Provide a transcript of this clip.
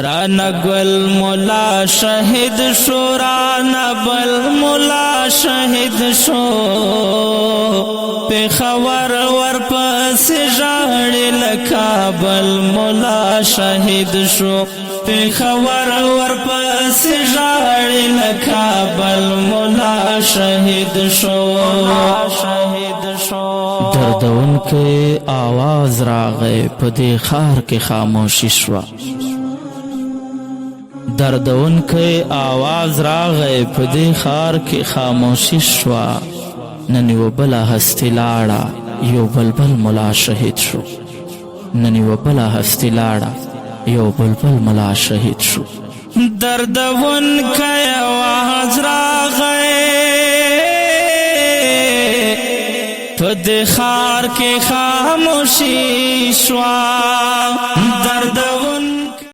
رانگل مولا شہید شو رانبل مولا شہید شو پیخور ورپس جاڑی لکابل مولا شہید شو پیخور ورپس جاڑی لکابل مولا شہید شو دردون کے آواز راغے پدی خار کے خاموشی شوا دردون کے آواز راغے پدی خار کی خاموشی شوا ننی و بلا ہستی لاڑا یو بلبل ملا شہید شو ننی و بلا ہستی لاڑا یو بلبل ملا شہید شو دردون کے آواز راغے پدی خار کی خاموشی شوا دردون